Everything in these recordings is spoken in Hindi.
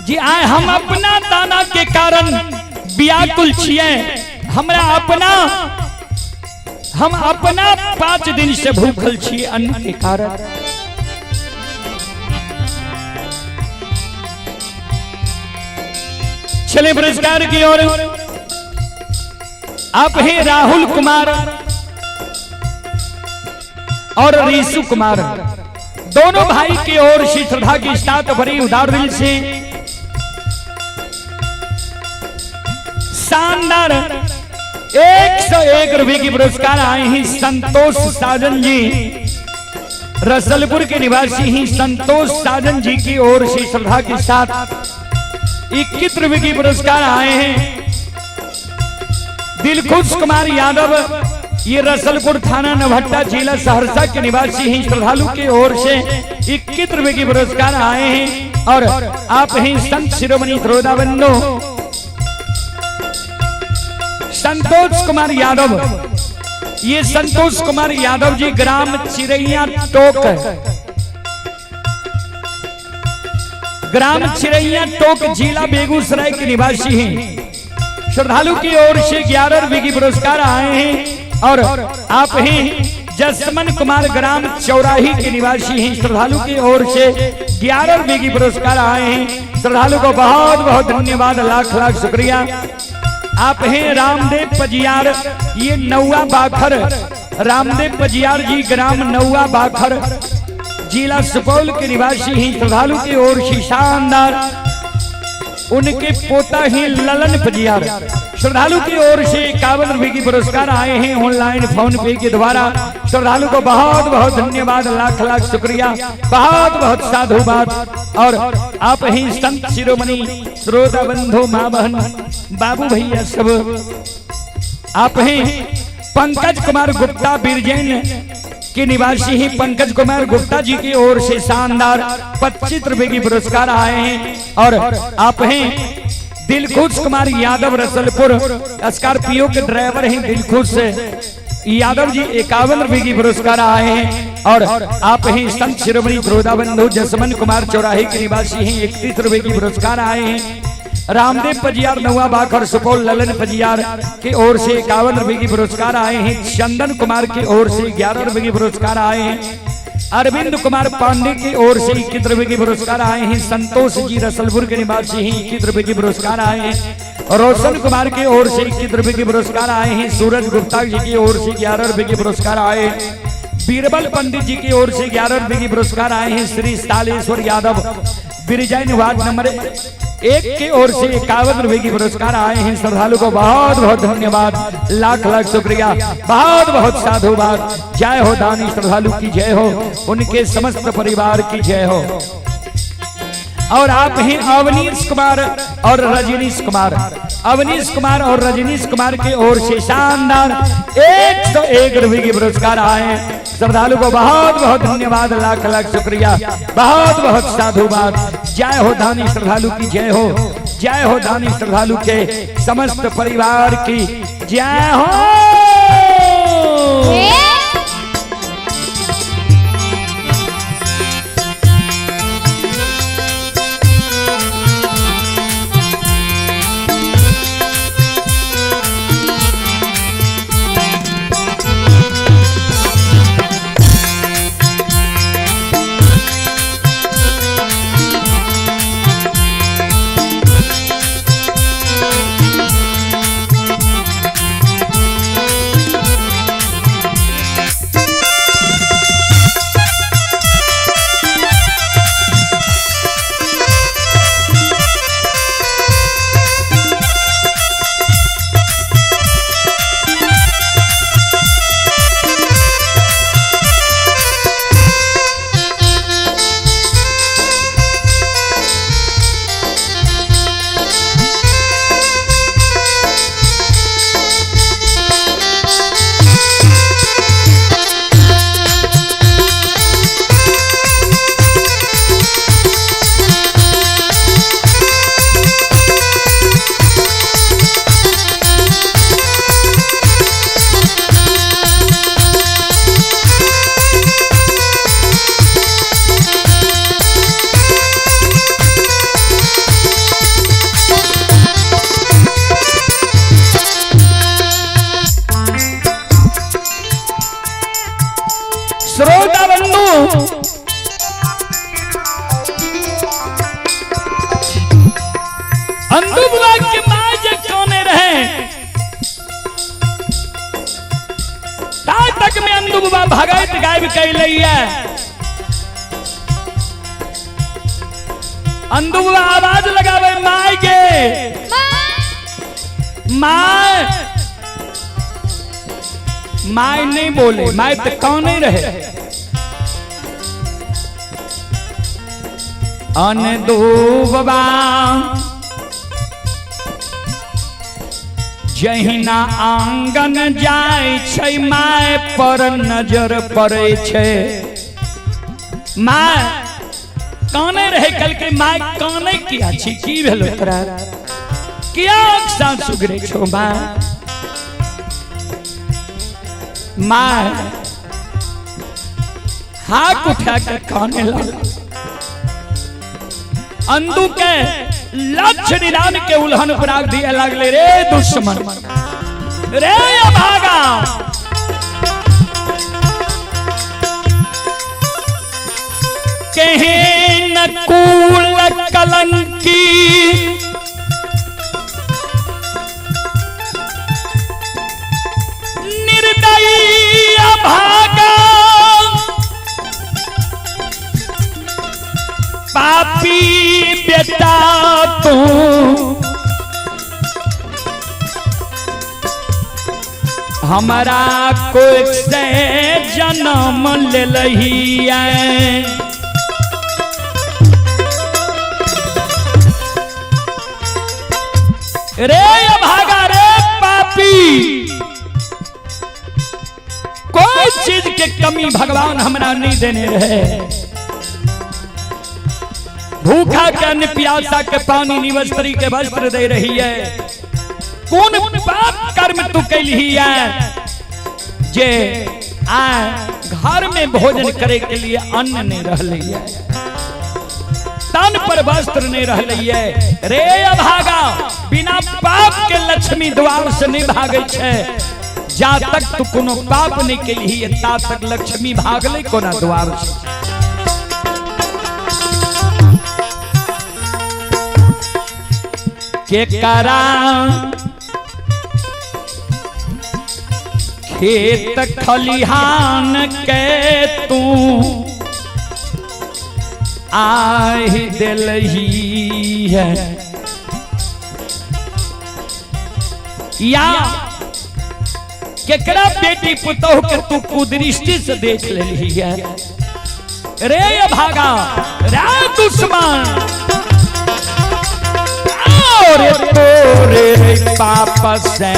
जी आए हम अपना दाना के कारण व्याकुल छिए। हमरा हम अपना 5 दिन से भूखल छिए अन्न के कारण। चले पुरस्कार की ओर आप हैं राहुल कुमार और रीशु कुमार, दोनों भाई की ओर से श्रद्धा की साथ भरी उदार दिल से शानदार 101 रुपए की पुरस्कार आए हैं संतोष साजन जी, रसलपुर के निवासी ही संतोष साजन जी की ओर से श्रद्धा के साथ 21 रुपए की पुरस्कार आए हैं दिलखुश कुमार यादव, ये रसलपुर थाना नवहट्टा जिला सहरसा के निवासी हैं, श्रद्धालु की ओर से 21 रुपए की पुरस्कार आए हैं। और आप हैं संत शिरोमणि श्रोताबंधु संतोष कुमार यादव, ये संतोष कुमार यादव जी ग्राम चिरैया टोक जिला बेगूसराय के निवासी हैं, श्रद्धालु की ओर से 11 रुपए की पुरस्कार आए हैं। और आप हैं जसमन कुमार ग्राम चौराही के निवासी हैं, श्रद्धालु की ओर से 11 रुपए की पुरस्कार आए हैं। श्रद्धालु को बहुत बहुत धन्यवाद, लाख लाख शुक्रिया। आप हैं रामदेव पजियार, ये नौवा बाखर, रामदेव पजियार जी ग्राम नौवा बाखर जिला सुपौल के निवासी हैं, श्रद्धालु की ओर से शानदार उनके पोता ही ललन पजियार, श्रद्धालु की ओर से 51 रुपए की पुरस्कार आए हैं ऑनलाइन फोन पे के द्वारा। श्रद्धालु को बहुत बहुत धन्यवाद, लाख लाख शुक्रिया, बहुत बहुत साधुवाद। और आप ही संत शिरोमणि श्रोता बंधु माँ बहन बाबू भैया सब, आप हैं पंकज कुमार गुप्ता बिरजैन के निवासी ही पंकज कुमार गुप्ता जी की ओर से शानदार 25 रुपए की पुरस्कार आए हैं। और आप हैं दिलखुश कुमार यादव, रसलपुर स्कॉर्पियो के ड्राइवर हैं दिलखुश यादव जी, 51 रुपए की पुरस्कार आए हैं। और आप हैं संत शिरोमणि श्रोताबंधु जसमन कुमार चौराहे के निवासी हैं, 31 रुपए की पुरस्कार आए हैं। रामदेव पजियार नौवा बाखर सुपौल ललन पजियार की ओर से 51 रुपए की पुरस्कार आए हैं। चंदन कुमार की ओर से 11 रुपए की पुरस्कार आए हैं। अरविंद कुमार पांडे की ओर से 21 रुपए की पुरस्कार आए हैं। संतोष जी रसलपुर के निवासी हैं, 21 रुपए की पुरस्कार आए हैं। रोशन कुमार की ओर से 21 रुपए की पुरस्कार आए हैं। सूरज गुप्ता जी की ओर से 11 रुपए की पुरस्कार आए हैं। बीरबल पंडित जी की ओर से 11 रुपए की पुरस्कार आए हैं। श्री सालेश्वर यादव बिरजैन वार्ड नंबर 1 की ओर से 51 रुपए की पुरस्कार आए हैं। श्रद्धालु को बहुत बहुत धन्यवाद, लाख लाख शुक्रिया, बहुत बहुत साधुवाद। जय हो दानी श्रद्धालु की जय हो, उनके समस्त परिवार की जय हो। और आप हैं अवनीश कुमार और रजनीश कुमार, अवनीश कुमार और रजनीश कुमार की ओर से शानदार 101 रुपए की पुरस्कार आए हैं। श्रद्धालु को बहुत बहुत धन्यवाद, लाख लाख शुक्रिया, बहुत बहुत साधुवाद। जय हो दानी श्रद्धालु की जय हो, जय हो दानी श्रद्धालु के समस्त परिवार की जय हो। अंदुबा भगत गायब कैलैया अंदुबा आवाज लगावे माय के माय माय नहीं बोले माय तो कौन नहीं रहे अंदुबा जहिना आंगन जाय छै माय पर नजर पड़े छै माय काने रहे कल के माय काने किया छी की भेलो तोरा किया अक्सा सुगरे छो माय माय हाथ उठा के काने लगा अंधु के लक्ष्य निदान के उल्हन अपराध दिए लगले रे दुश्मन रे भागा कहे नकुल कलंकी निर्दयी भागा पापी बेटा तू हमारा कोई से जन्म ले लही रे भागा रे पापी कोई चीज के कमी भगवान हमरा नहीं देने रहे भूखा के अन्न प्यासा के पानी निवस्त्री के वस्त्र दे रही है कौन पाप कर्म तू कैलही है जे घर में भोजन करे के लिए अन्न नहीं रहले है तन पर वस्त्र नहीं रहले है रे अभागा बिना पाप के लक्ष्मी द्वार से नहीं भागे छे जा तक तू कोनो पाप नहीं कैलही है ता तक लक्ष्मी भागले कोना द्वार से के करा खेत खलिहान के तू आहि दिलही है या केकरा बेटी पुतोह के तू कुदृष्टि से देख लेली है रे भागा रे दुश्मन रे तोरे पाप से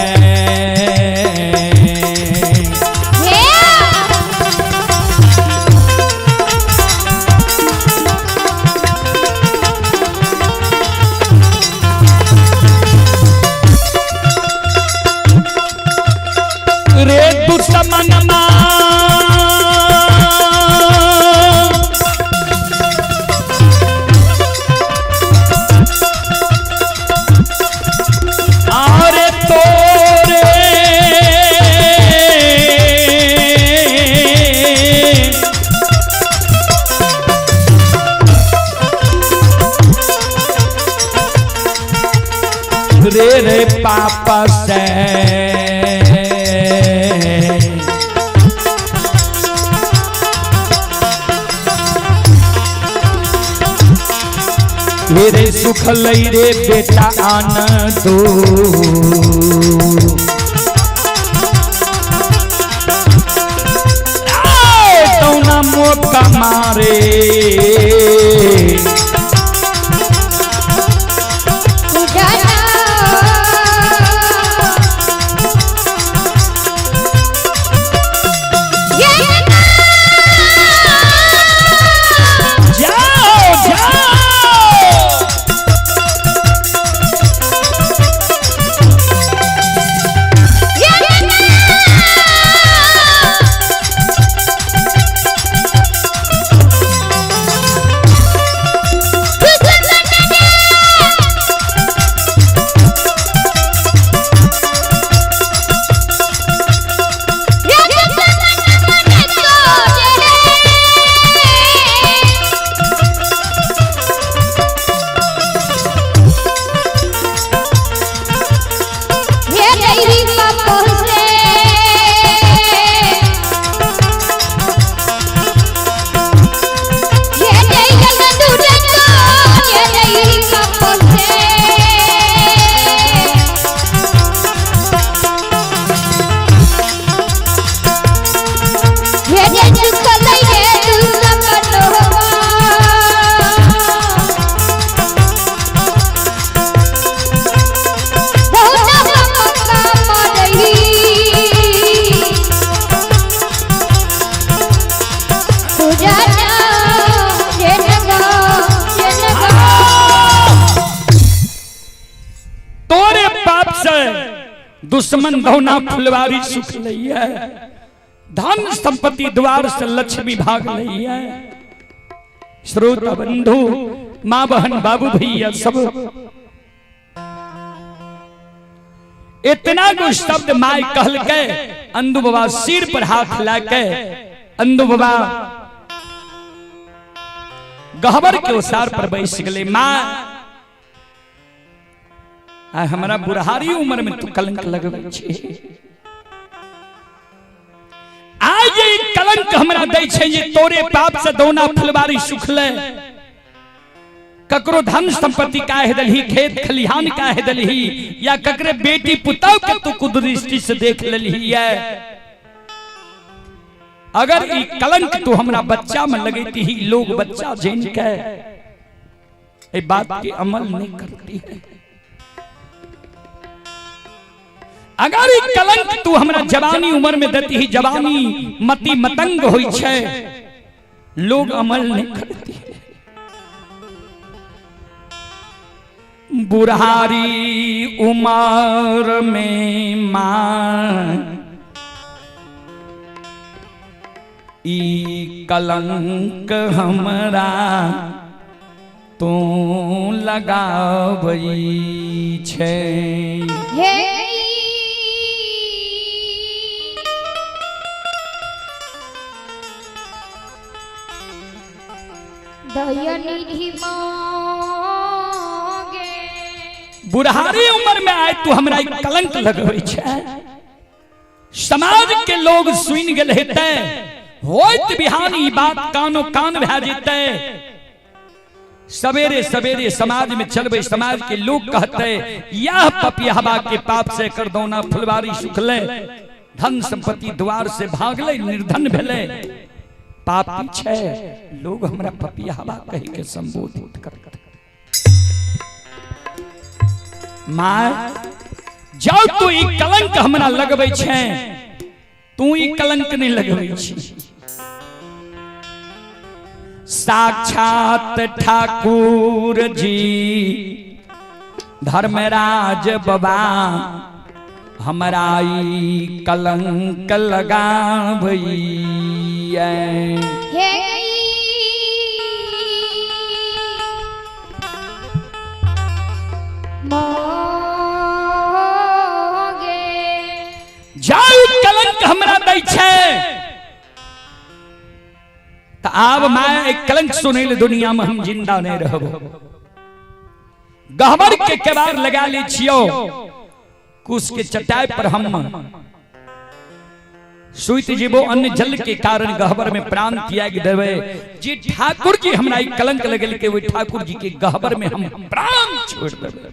रे दुश्मन रे पापा से मेरे सुख लई रे बेटा आन दो तो ना मौका मारे दुश्मन दौना फुलवारी सुख लई है, धन संपत्ति द्वार से लक्ष्मी भाग लई है। श्रोता बंधु, माँ बहन बाबू भैया सब इतना कुछ शब्द माई कहल के अंदू बाबा सिर पर हाथ लाके अंदू बाबा गहबर के ओसार पर बैठ गए। माँ हमारा बुढ़ारी उम्र में तू कलंक लगवे छे, आज ये कलंक हमरा दै छे जे तोरे पाप से दौना फुलवारी सुखले, ककरो धन संपत्ति काहे दलही, खेत खलिहान काहे दलही, या ककरे बेटी पुतौ के तू कुदृष्टि से देख लेलही है। अगर ई कलंक तू हमरा बच्चा में लगेती ही, लोग बच्चा जान के ए बात के अमल नहीं करती है। अगर ई कलंक तू हमरा जवानी उम्र में देती ही, जवानी मति मतंग होई छे, लोग अमल नहीं करती है। बुढ़ारी उमर में मां ई कलंक हमरा तू लगावई छे। बुढ़ारी उम्र में आए तू हमरा कलंक लगवे छे, समाज के लोग सुन गेल हेते, होइत बिहानी बात कानो कान भे जेते। सवेरे सवेरे समाज में चलबे, समाज के लोग कहते यह पपियाबा के पाप से कर दौना फुलवारी सुखले, धन संपत्ति द्वार से भागले, निर्धन भेले, पापी छे। लोग हमरा पपियाबा कह के संबोधित करते। मां जाओ तू ई कलंक हमरा लगबै छे, तू ई कलंक नहीं लगबै छी। साक्षात ठाकुर जी धर्मराज बाबा हमरा ई कलंक लगावई है। जाई कलंक हमरा दै छे, तो आब मैं एक कलंक सुनैल दुनिया में हम जिंदा नहीं रहबो। गहबर के केबार लगा ले छियो, कुश के चटाई पर हम सुइत जीवो, अन्न जल के कारण गहबर में प्राण त्याग देवे। जी ठाकुर जी हमरा एक कलंक लगल के, वो ठाकुर जी के गहबर में हम प्राण छोड़ देवे।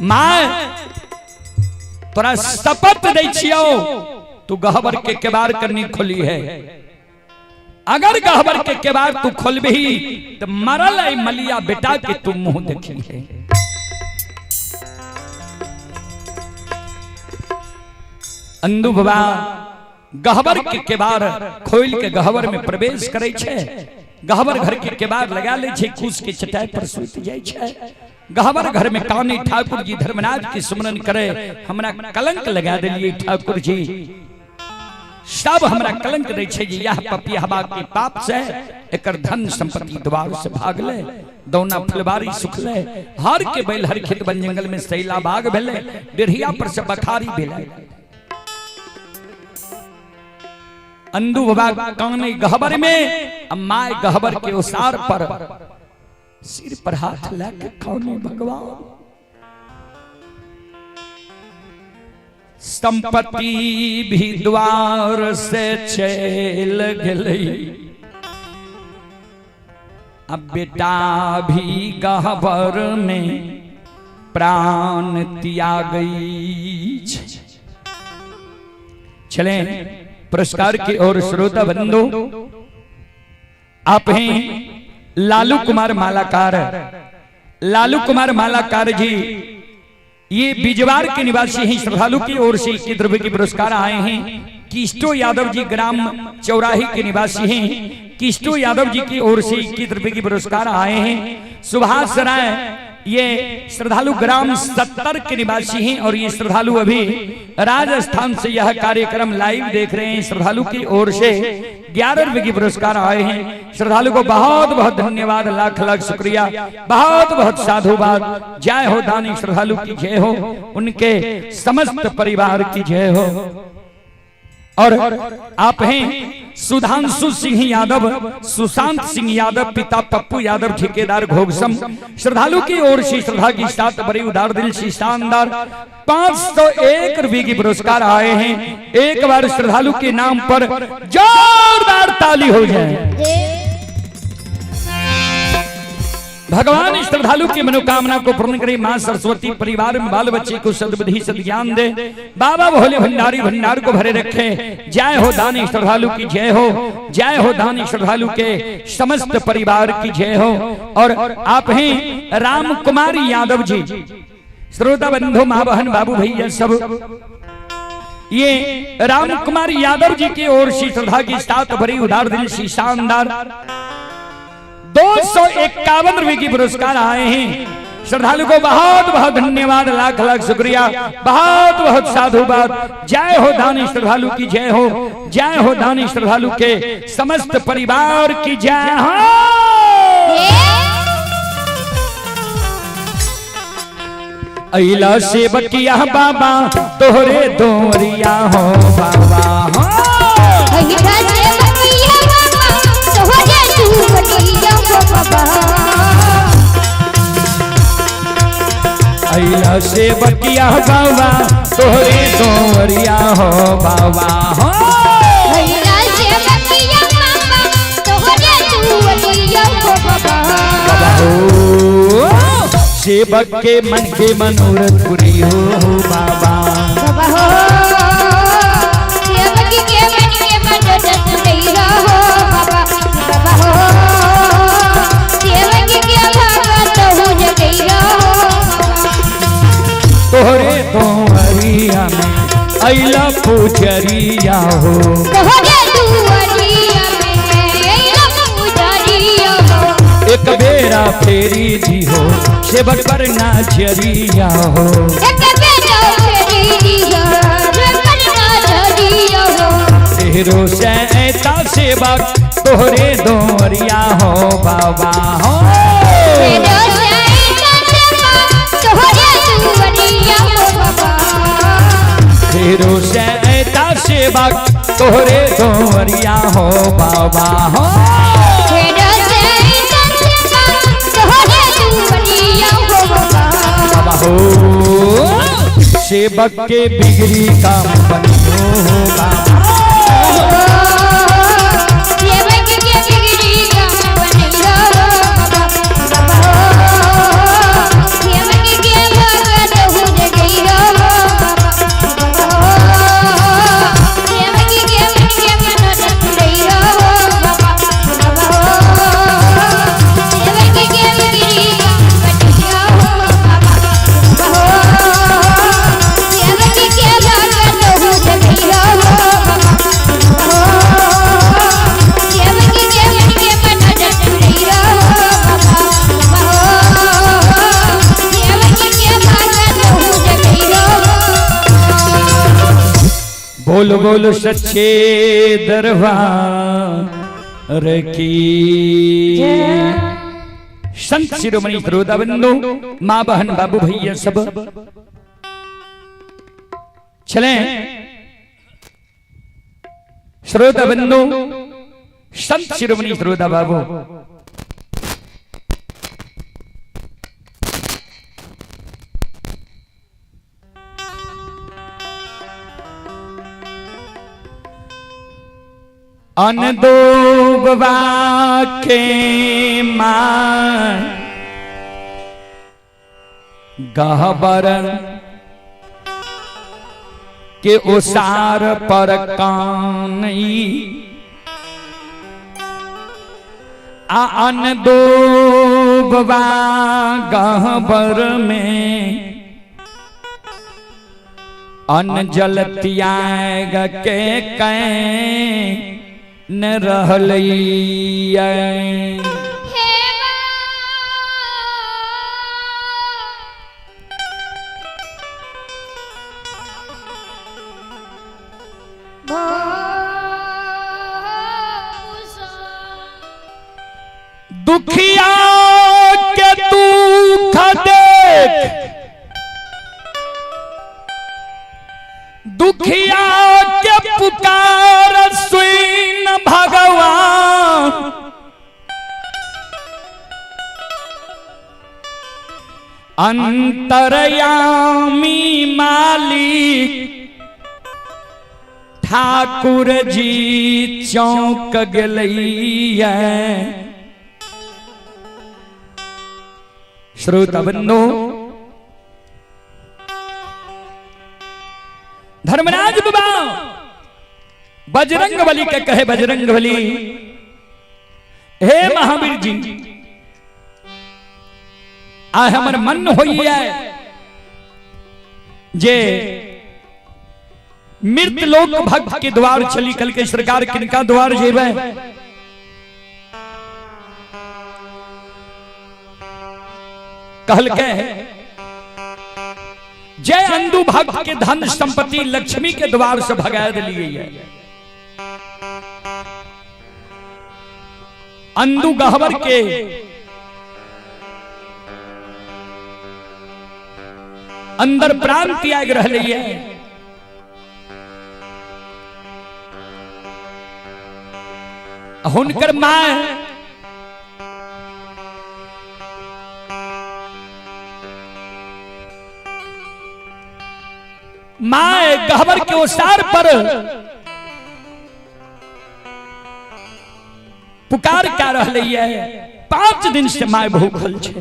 मां तोरा शपथ दै छियो, तू गहबर के केबार करनी खोली है। अगर गहबर के केबार तू खोलबही तो मरल आई मलिया बेटा के तू मुंह देखी है। अंदू बाबा गहबर के केबार खोल के गहबर में प्रवेश करे छे। गहबर घर के केबार लगा ले छे, कुश के चटाई पर सुत जाय छे। गहबर घर में कानी ठाकुर जी धर्मराज के सुमरन करे, हमरा कलंक लगा देलिए ठाकुर जी, सब हमरा कलंक दै छे जी। यह पपियाबा के पाप से एकर धन संपत्ति द्वार से भागले, दौना फुलवारी सुखले, हर के बैल हर खेत बन जंगल में सैला बाग भेले, डेढ़िया पर से बखारी भेले। अंदू बाबा काने गहबर में, अम्माए गहबर के ओसार पर सिर पर हाथ लाके काने भगवान संपत्ति भी द्वार से चल गई, अब बेटा भी गहबर में प्राण त्यागई। चले पुरस्कार की ओर श्रोता बंधु, आप हैं लालू कुमार मालाकार। लालू कुमार मालाकार जी ये बिजवार के निवासी हैं। श्रद्धालु की ओर से 21 रुपए की पुरस्कार आए हैं। किस्टो यादव जी ग्राम चौराही के निवासी हैं। किस्टो यादव जी की ओर से 21 रुपए की पुरस्कार आए हैं। सुभाष राय ये श्रद्धालु ग्राम 70 के निवासी हैं और ये श्रद्धालु अभी राजस्थान से यह कार्यक्रम लाइव देख रहे हैं। श्रद्धालु की ओर से 11 रुपए की पुरस्कार आए हैं। श्रद्धालु को बहुत बहुत धन्यवाद, लाख लाख शुक्रिया, बहुत बहुत साधुवाद। जय हो दानी श्रद्धालु की जय हो, उनके समस्त परिवार की जय हो। और आप हैं सुधांशु सिंह यादव, सुशांत सिंह यादव, पिता पप्पू यादव, ठेकेदार घोगसम। श्रद्धालु की ओर से श्रद्धा की साथ बड़ी उदार दिल से शानदार 501 रुपए की पुरस्कार आए हैं। एक बार श्रद्धालु के नाम पर जोरदार ताली हो जाए। भगवान श्रद्धालु की मनोकामना को पूर्ण करे। मां सरस्वती परिवार में बाल बच्चे को सद्बुद्धि सद्ज्ञान दे। बाबा भोले भंडारी भंडार को भरे रखे। जय हो दानी श्रद्धालु की जय हो, जय हो दानी श्रद्धालु के समस्त परिवार की जय हो। और आप हैं राम कुमारी यादव जी, श्रोता बंधु मां बहन बाबू भैया सब, ये राम कुमारी यादव जी की ओर से श्रद्धा की साथ भरी उदार दिल से शानदार 251 रुपए की पुरस्कार आए हैं। श्रद्धालु को बहुत बहुत धन्यवाद, लाख लाख शुक्रिया, बहुत बहुत साधुवाद। जय हो दानी श्रद्धालु की जय हो, जय हो दानी श्रद्धालु के समस्त परिवार की जय हो। अइला सेवकिया बाबा तोहरे दोरिया हो बाबा हो। अइला सेवकिया बाबा तोहरे दोरिया हो बाबा हो। अइला सेवकिया बाबा तोहरे दोरिया हो बाबा हो। सेवक के मन के मनोरथ पूरी हो बाबा बाबा हो। सेवक के मन के मनोरथ पूरी हो बाबा बाबा हो। सेवक के भगत हो जगैया तोहरे दोरिया में अइला पूजरिया हो। तोहरे दोरिया में अइला पूजरिया हो। एक बेरा फेरी दी हो सेवक पर नाजरिया हो। एक बेरा फेरी दी हो सेवक पर नाजरिया हो। तेरो से ऐसा सेवक तोहरे दोरिया हो बाबा हो। तेरो से ऐसा सेवक तोहरे दोरिया हो बाबा। तेरो से ऐसा सेवक तोहरे दोरिया हो बाबा हो। तेरो से ऐसा सेवक तोहरे दोरिया हो बाबा हो। सेवक के बिगड़ी काम बनियो हो बाबा। सेवक के बिगड़ी काम बनियो हो बाबा हो। सेवक के भगत हो जगैया हो बाबा हो। सेवक के मन के मनोरथ पूरैया हो बाबा हो। सेवक के बिगड़ी काम बनियो हो बाबा हो। सेवक के भगत हो जगैया हो बाबा हो। सेवक के मन के मनोरथ पूरैया हो बाबा हो। सेवक के भगत हो जगैया हो। बोल बोल सच्चे दरबार की संत शिरोमणि श्रोता बंधु मां बहन बाबू भैया सब चले। श्रोता बंधु संत शिरोमणि श्रोता बाबू अन दो के मां गहबर के ओसार पर कानई अन दो गहबर में अन जल त्याग के कै न रहलई दुखिया के दुख देख, दुखिया के पुकार सुन भगवान, अंतरयामी मालिक ठाकुर जी चौंक गलैया। श्रोता बंधु, धर्मराज बाबा बजरंग बली के कहे, बजरंग बली हे महावीर जी, आ हमर मन होइए जे मृत लोक भक्त के द्वार चली, कल के सरकार किनका द्वार जेबे? कहल के जय अंधु भक्त के धन संपत्ति लक्ष्मी के द्वार से भगा दिलिए है। अंधु गहवर के अंदर प्राण त्याग रही है। हुनकर मां गहवर के ओसार पर पुकार क्या रही है। 5 दिन से मां भूखल छे।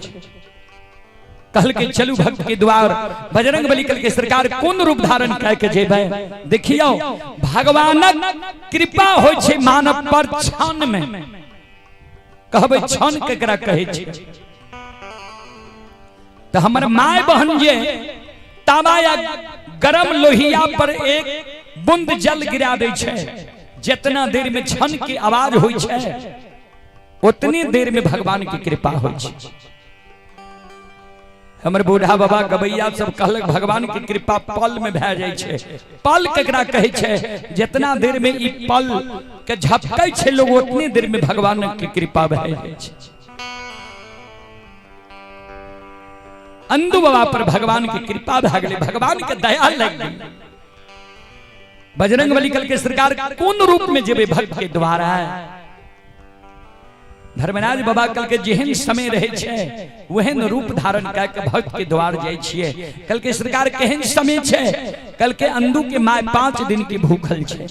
कहल के चलू भक्त के द्वार। बजरंग बली कल के सरकार कोन रूप धारण करके जेबे? देखियो भगवानक कृपा होय छे मानव पर क्षण में। कहबे क्षण केकरा कहे छे? तो हमर माय बहन जे तावा या गरम लोहिया पर एक बूंद जल गिरा दे छे, जितना देर में क्षण की आवाज होय छे उतनी देर में भगवान की कृपा होय छे। हमर बूढ़ा बाबा गबैया सब कहलक भगवान की कृपा पल में भै जाय छे। पल केकरा कहे छे? जितना देर में ई पल के झपकै छे लोग उतनी देर में भगवान की कृपा भै जाय छे। अंधु बाबा पर भगवान की कृपा भै गेलै, भगवान के दया लग गेलै। बजरंग बली कल के सरकार कोन रूप में जेबे भक्त के द्वारा? धर्मराज बाबा कल के जेहन समय रहे छे वहन रूप धारण करके भक्त के द्वार जाय छिए। कल के सरकार केहन समय छे? कल के अंधु के माय 5 दिन की भूखल छे।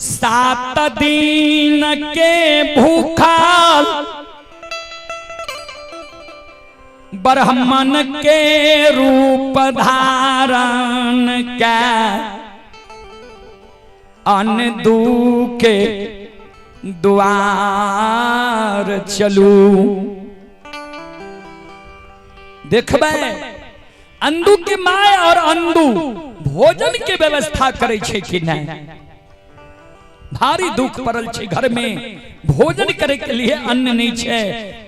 7 दिन के भूखल ब्राह्मण के रूप धारण के अंधु के द्वार चलू। देखबे अंधु के माय और अंधु भोजन के व्यवस्था करे छे कि नहीं? भारी दुख पड़ल छे, घर में भोजन करे के लिए अन्न नहीं छे,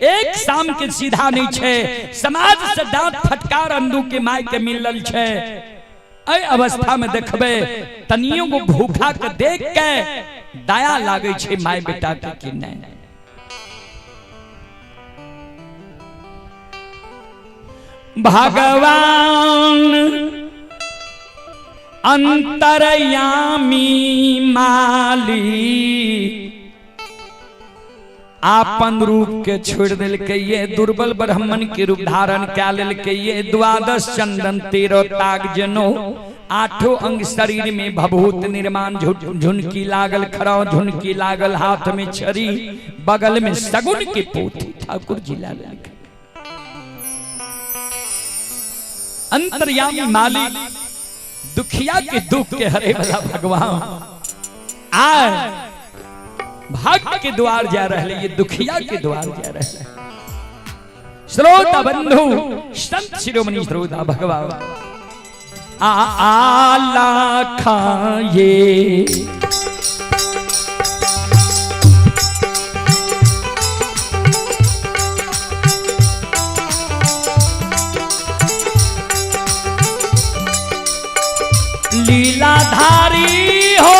एक शाम के सीधा नहीं छे। समाज से डांट फटकार अंधु के माय के मिलल छे। ऐ अवस्था में देखबे तनियो को भूखा के देख के दया लागे छे माय बेटा के कि नहीं? भगवान अंतरयामी मालिक आपन रूप के छोड़ दिल के ये दुर्बल ब्राह्मण के रूप धारण क्या लेल के ये 12 चंदन 13 ताग जनो 8 अंग शरीर में भभूत निर्माण झुनकी लागल खराव झुनकी लागल हाथ में छरी बगल में सगुन की पोथी ठाकुर जी लाल अंतर्यामी मालिक दुखिया के दुख के हरे वाला भगवान आए भक्त के द्वार जा रहे, ये दुखिया के द्वार जा रहे। श्रोता बंधु संत शिरोमणि श्रोता भगवान आला खाए लीलाधारी हो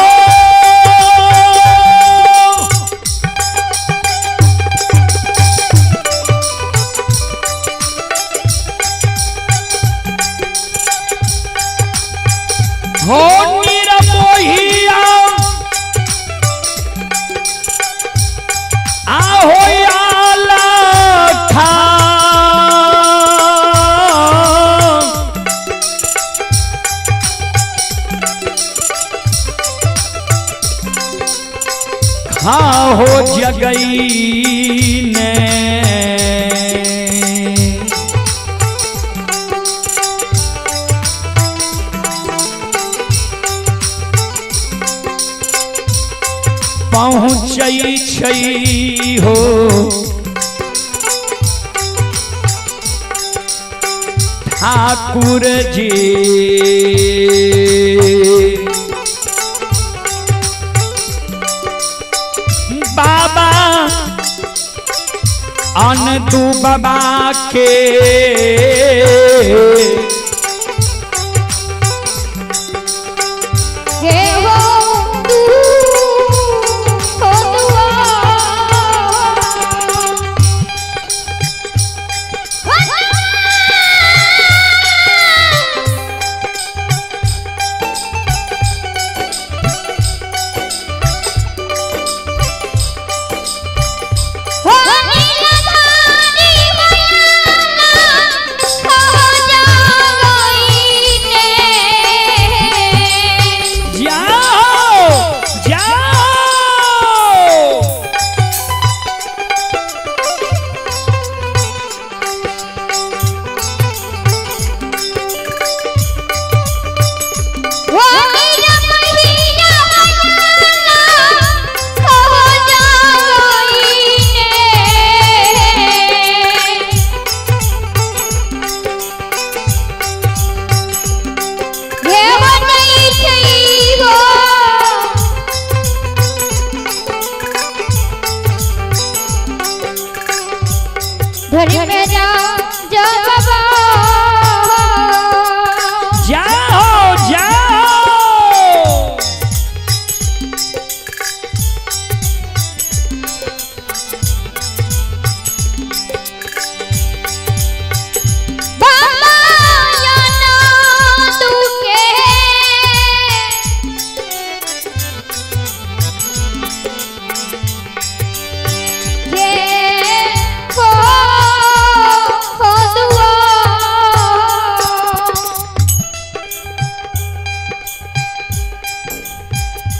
हाँ हो जगई ने पहुँचई छई हो ठाकुर जी बाबा अनदू बाबा के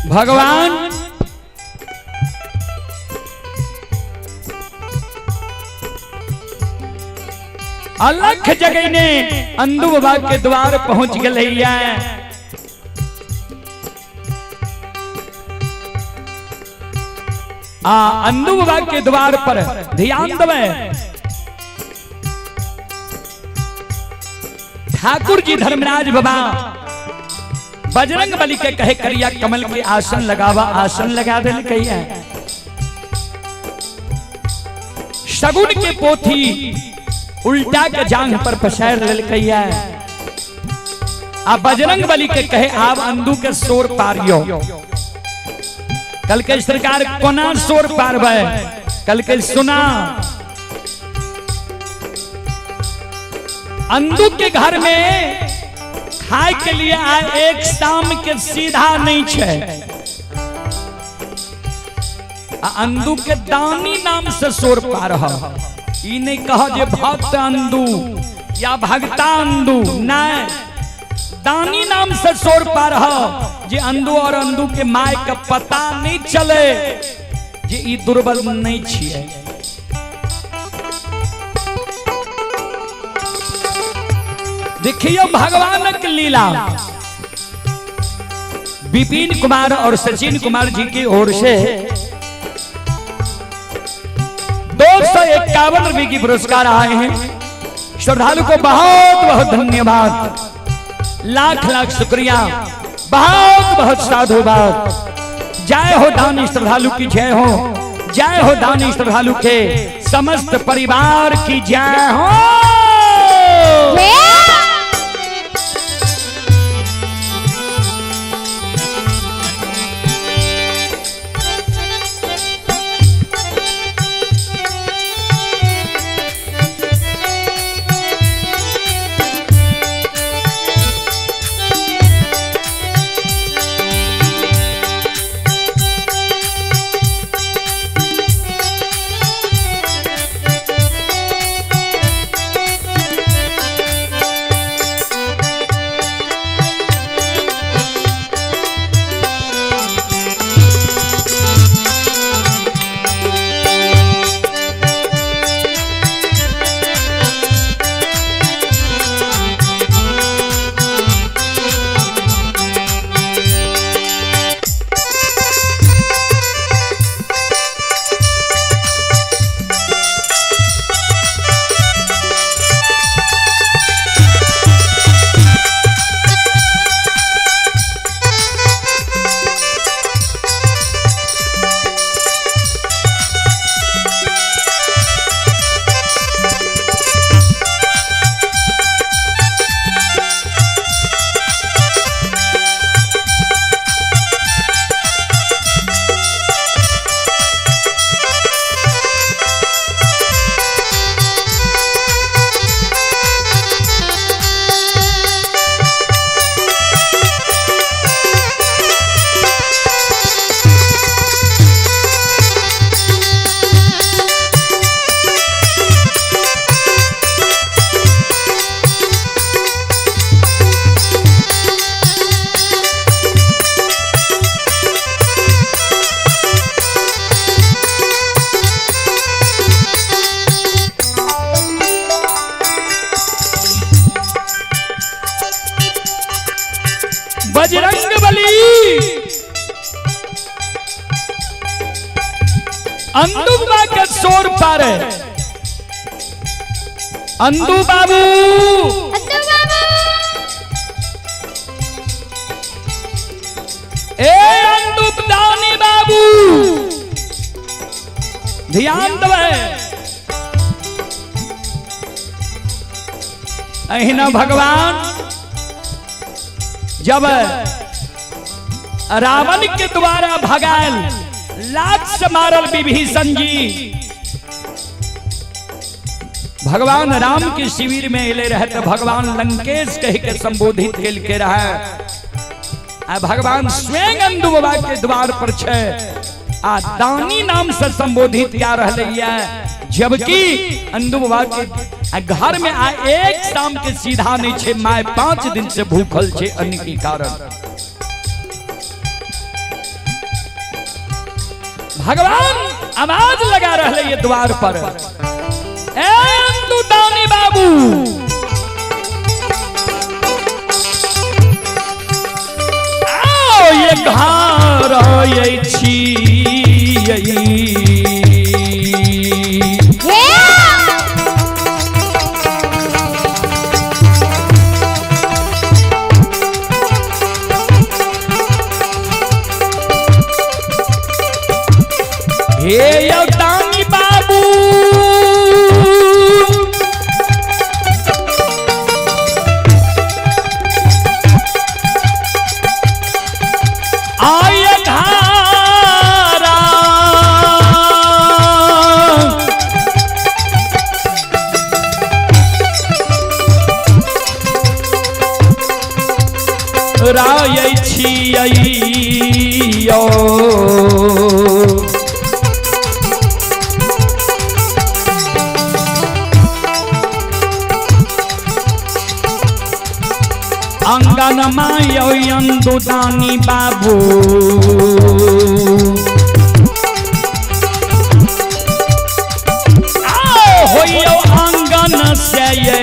भगवान अलख जगह ने अंधु बाबा के द्वार पहुंच गए। अंधु बाबा के द्वार पर ध्यान देवे। ठाकुर जी धर्मराज बाबा बजरंग बली के कहे करिया कमल के आसन लगावा, आसन लगा दे कहिया। शगुन के पोथी उल्टा के जांघ पर पसार ले कहिया। बजरंग बली के कहे आप अंधु के सोर पारियो। कल के सरकार कोना सोर पारवे, कल के सुना अंधु के घर में खाए के लिए एक शाम के सीधा नहीं छे। अंधु के दानी नाम से सोर पार ई नहीं कह जे भक्त अंधु या भगता अंधु, नहीं दानी नाम से सोर पार जे अंधु और अंधु के माय का पता नहीं चले जे ई दुर्बल नहीं छिए। देखिए भगवान की लीला। विपिन कुमार और सचिन कुमार जी की ओर से 251 रुपए की पुरस्कार आए हैं। श्रद्धालु को बहुत बहुत धन्यवाद, लाख लाख शुक्रिया, बहुत बहुत साधुवाद। जय हो दानी श्रद्धालु की जय हो, जय हो दानी श्रद्धालु के समस्त परिवार की जय हो। अंदुबा के शोर पर अंदु बाबू ए अंदुब दानी बाबू ध्यान देवे अहिना भगवान जब रावण के द्वारा भगायल लाख से मारल विभीषण जी भगवान राम के शिविर में ले रहे तो भगवान लंकेश कह के संबोधित केल के रहे आ भगवान स्वयं अंदु बाबा के द्वार पर छे आ दानी नाम से संबोधित क्या रह जबकि अंदु बाबा के घर में आ एक शाम के सीधा नहीं छे माय 5 दिन से भूखल छे अन्न के कारण भगवान आवाज लगा रहे ये द्वार पर ए अंदु दानी बाबू आओ ये घर ये छी हे दानी बाबू आय धारा राय छियैयो अंगन मायो अंदु दानी बाबू आओ होयो अंगन से ये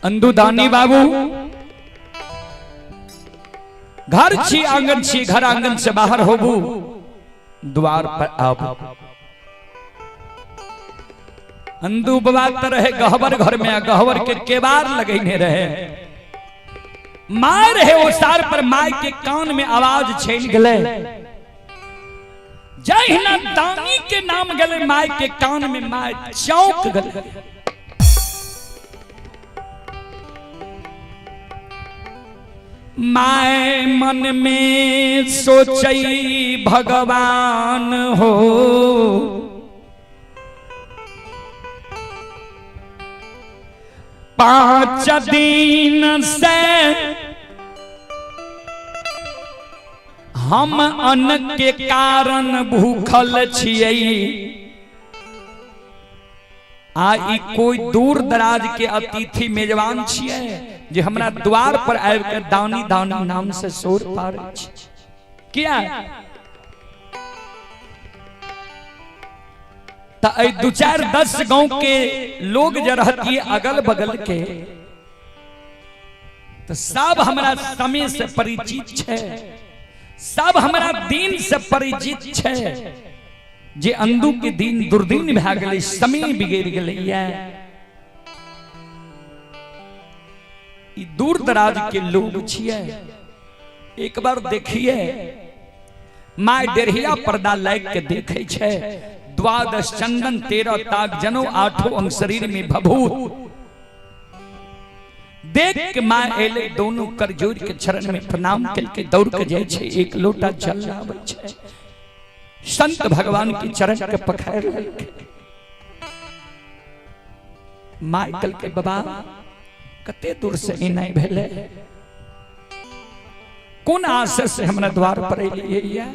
अंदु दानी बाबू घर छी आंगन छी घर आंगन से बाहर होबू द्वार पर आप अंदु बाबा तरह गहवर घर में गहवर के केबार लगेने रहे माय रहे वो सार पर माय के कान में आवाज छेल गले जय ना दानी के नाम गले माय के कान में माय चौंक गले माय मन में सोचई भगवान हो पांच दिन से हम अन्न के कारण भूखल छियै आ कोई दूर दराज के अतिथि मेजबान छियै जे हमरा द्वार पर आबि के दानी दानी नाम से शोर पारै छै। किया दो चार 10 गांव के लोग जो रहती अगल बगल के तो सब हमारा समय से परिचित है, सब हमारा दिन से परिचित है। जे अंदू के दिन दुर्दिन भा गए, समय बिगड़ गए। दूर दराज के लोग छिए। एक बार देखिए माय डेढ़िया पर्दा लाग के देखे छे, द्वादश चंदन 13 ताक जनो 8 अंग शरीर में भभूत देख के मां एले दोनों कर जोड़ के चरण में प्रणाम करके दौड़ के जाए छे, एक लोटा जल लावे छे, संत भगवान के चरण के पखार लेके मां कल के बाबा कते दूर से ई नहीं भेले, कौन आशा से हमरा द्वार पर एलिए।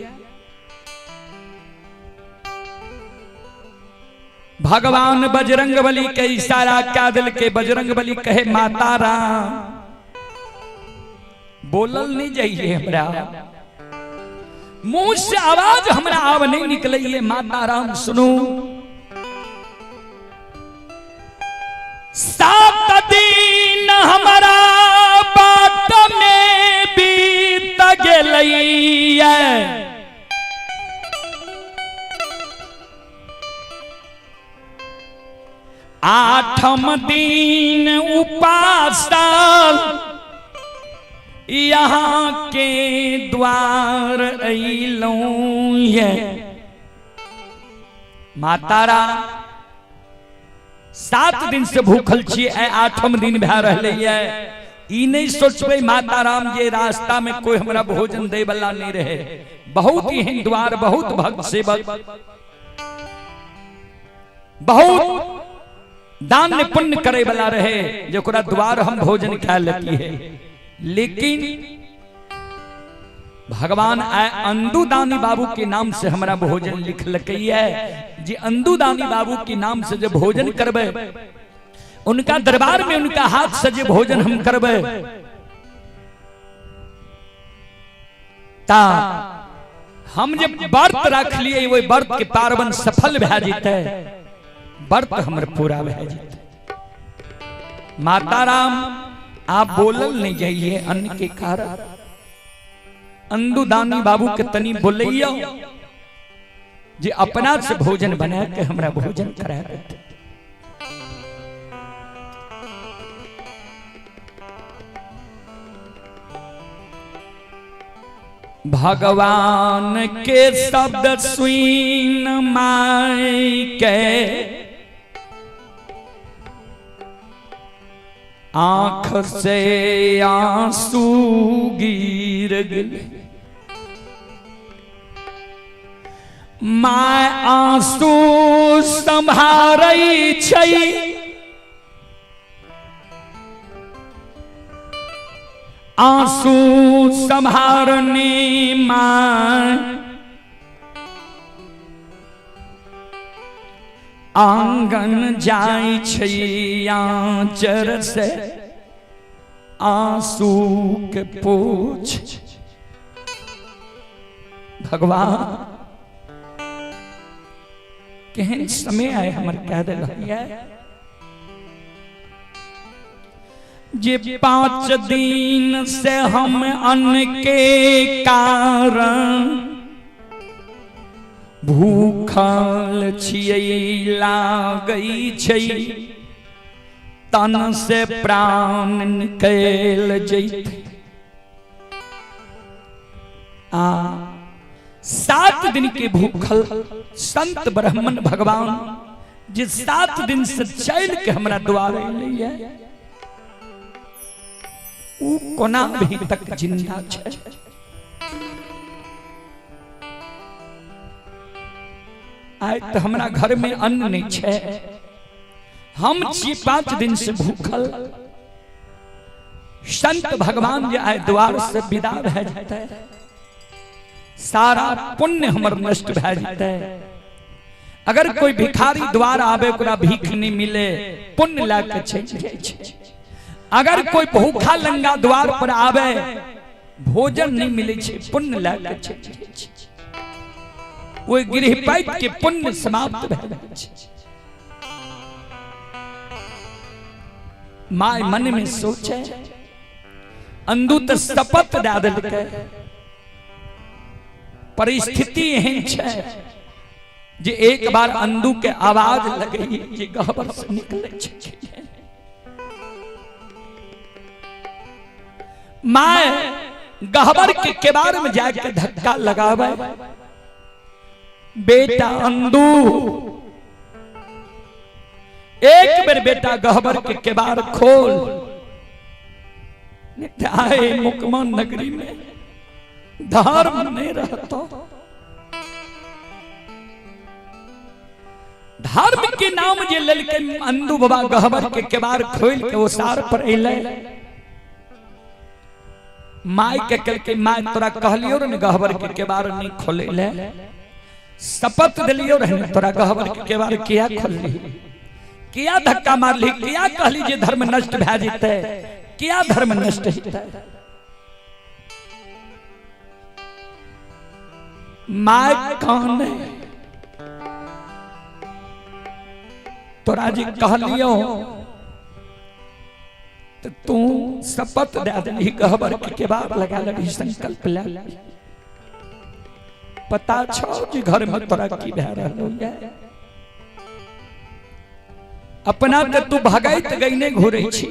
भगवान बजरंग बली के इशारा क्या दिल के बजरंग बली कहे माता राम, बोलल नहीं जाइए हमरा, मुंह से आवाज हमरा आव नहीं निकले, माता राम सुनो। 7 दिन हमारा बाट में बीत गेलैया, 8म दिन उपास यहाँ के द्वार अइलौं ये। मातारा 7 दिन से भूखल छिए, 8म दिन भा रहले ये। ई नहीं सोचबे माता राम जे रास्ता में कोई हमरा भोजन दे वाला नहीं रहे, बहुत ही हिंदुआर, बहुत भक्त सेवक, बहुत दान पुण्य करे वाला रहे, जकरा द्वार हम भोजन खा लेती है। लेकिन भगवान आए अंदुदानी बाबू के नाम से हमारा भोजन लिख लकैया है। जी अंदुदानी बाबू के नाम से जब भोजन करबे, उनका दरबार में उनका हाथ से जो भोजन हम करबे, ता हम जब व्रत रख लिए वो व्रत के पार्वन सफल भा जेते, व्रत हमर पूरा भा जेते। माता राम आप बोलल नहीं जाइए अन्न के कारण, अंदुदानी बाबू के तनी बोलैया जे अपना से भोजन बना के हमरा भोजन करा देते। भगवान के शब्द सुन माई के आंख से आंसू गिर गए, माय आंसू संभारै छै, आंसू संभारने माय आंगन जाय छै, आंचर से आंसू के पोछ। भगवान केहन समय आए हमर कह दिल जे 5 दिन से हम अन्न के कारण भूखल छियै, लागै छै तन से प्राण निकल जैते। 7 दिन के भूखल संत ब्राह्मण भगवान जे 7 दिन से चल के हमरा द्वार अइलै, उ कोना भी तक जिंदा छै। आय तो हमरा घर में अन्न नहीं छे, हम 5 दिन से भूखल। संत भगवान जे आय द्वार से विदा भे जाते, सारा पुण्य हमर नष्ट भे जाते। अगर कोई भिखारी द्वार आवे ओकरा भीख नहीं मिले, पुण्य लाके चल जाय छै। अगर कोई भूखा लंगा द्वार पर आवे भोजन नहीं मिले छे, पुण्य लागे छे, वो गृहपाइत के पुण्य समाप्त भ जाय छे। माय मन में सोचे अंधु तो शपथ दे देलकै, परिस्थिति एहन छै जे एक बार अंधु के आवाज लगे जे गहबर से निकले छे। माय गहबर के केबार में जाके धक्का लगावे, बेटा अंधु, एक बेर बेटा गहबर के केबार खोल। आए मुकमान नगरी में धर्म नहीं रहता, धर्म के नाम जे ललके अंधु बाबा गहबर के केबार खोल के ओसार पर अइले। माय के कहलके माय तोरा कहलियो रे गहबर के केबार नहीं खोले, शपथ दिलियो रे तोरा गहबर के केबार किया खोलली, किया धक्का मारली, किया कहली जे धर्म नष्ट भ जेतै, किया धर्म नष्ट हेतै। माय कान तोरा जी कहलियो तो तू शपथ दे देली, गहबर के केबार लगा लेली, संकल्प ले। पता छौ कि घर में तोरा की भै रहलो है, अपना के तू भगैत गईने घुरै छी,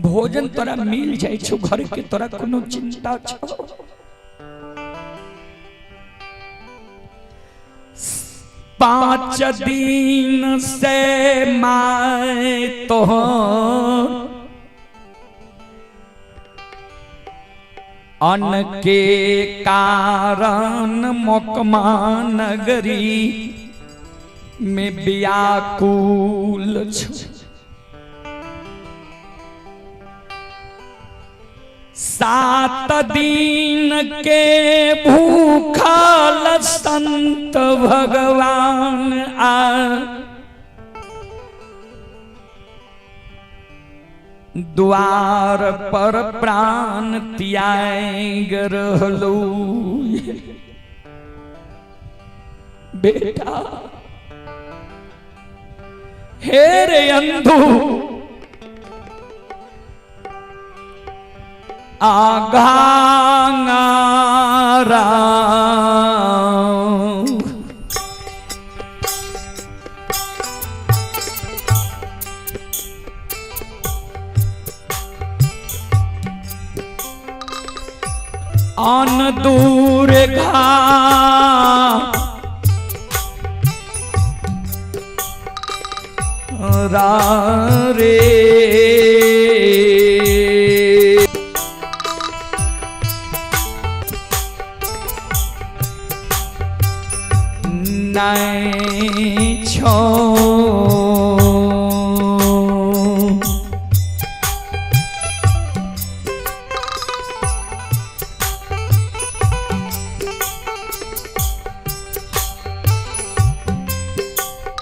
भोजन तोरा मिल जाय छौ, घर के तोरा कोनो चिंता छौ। पांच दिन से माय तो अन्न के कारण मोकमा नगरी में व्याकुल छु। 7 दिन के भूखल संत भगवान आ द्वार पर प्राण त्याग रहलो। बेटा हे रे अंधु, आगांगारा अन दूर घा रे नहीं छो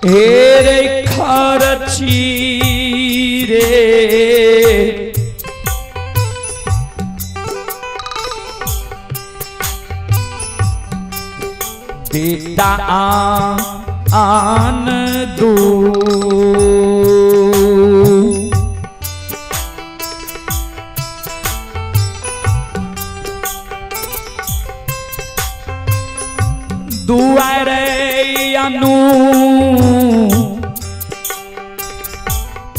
हेरे खरची रे बेटा आन दो दुआरे अनु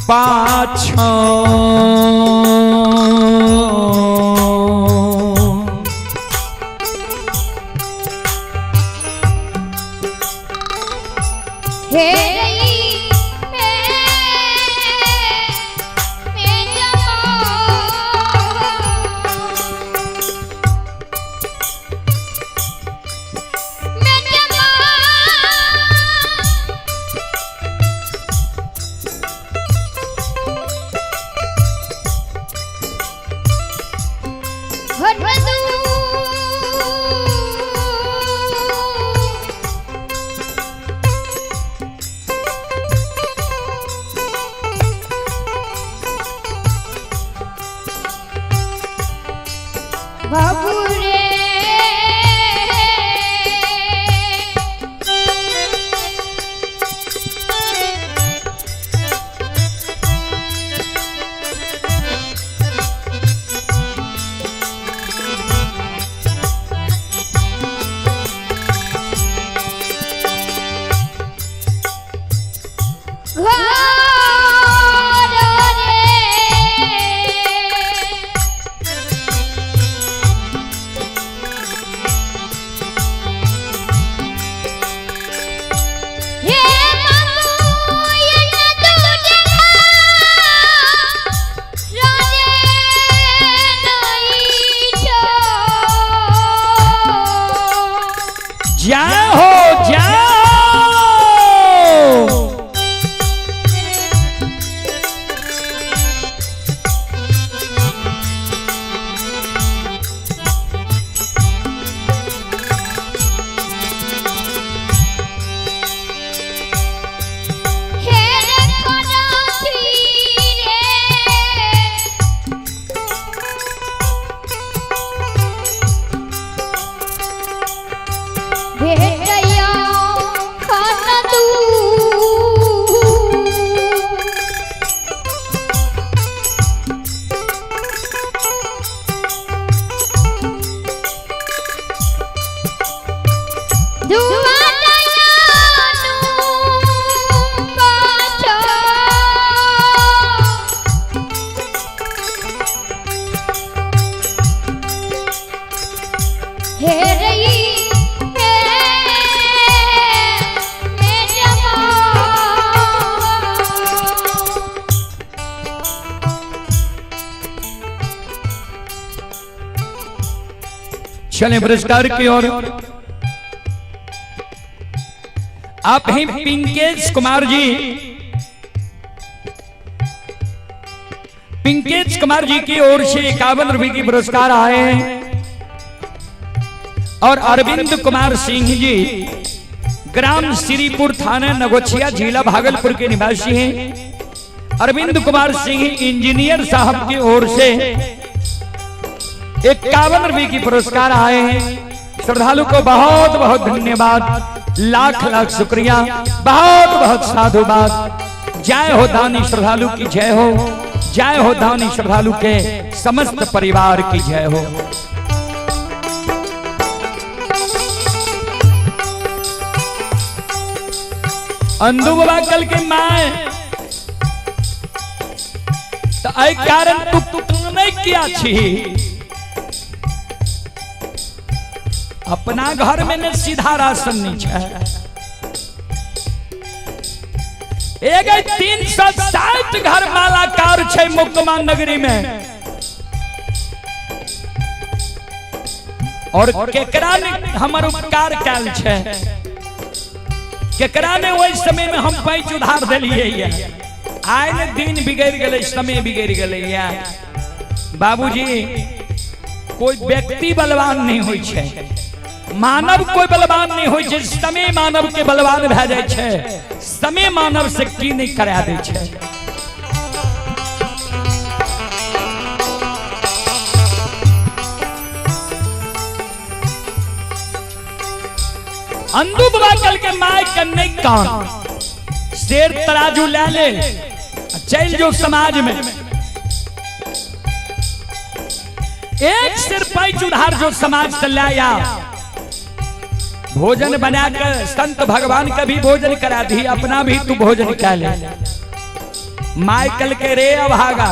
पाछो बाबूरे चले पुरस्कार की ओर। आप हैं पिंकेश कुमार जी। पिंकेश कुमार जी की ओर से 51 रुपए की पुरस्कार आए हैं। और अरविंद कुमार सिंह जी ग्राम श्रीपुर थाना नगोछिया जिला भागलपुर के निवासी हैं। अरविंद कुमार सिंह इंजीनियर साहब की ओर से 51 रुपए की पुरस्कार आए हैं। श्रद्धालु को बहुत बहुत धन्यवाद, लाख लाख शुक्रिया, बहुत बहुत साधुवाद। जय हो दानी श्रद्धालु की जय हो, जय हो दानी श्रद्धालु के समस्त परिवार की जय हो। अंधु बाबा कल के माए तो आई कारण तू नहीं किया छी। अपना घर में न सीधा राशन नहीं है। एक 360 घर मालाकार छे मुकमा नगरी में। और केकरा ने हमर उपकार कैल छे, केकरा ने वही समय में हम पैच उधार दिलिए। आए ने दिन बिगड़ गए, समय बिगड़ गए। बाबूजी कोई व्यक्ति बलवान नहीं होई छे, मानव कोई बलवान नहीं होई छे। समय मानव के बलवान भे जाय छे, समय मानव से की नहीं करा दे छे। अंधु बाबा कल के माय कन्ने कान शेर तराजू ले ले चल जो समाज में। एक सिर पैच उधार जो समाज से लाया, भोजन बनाकर संत भगवान का भी भोजन करा दी, अपना भी तू भोजन कर ले। माइकल के रे अभागा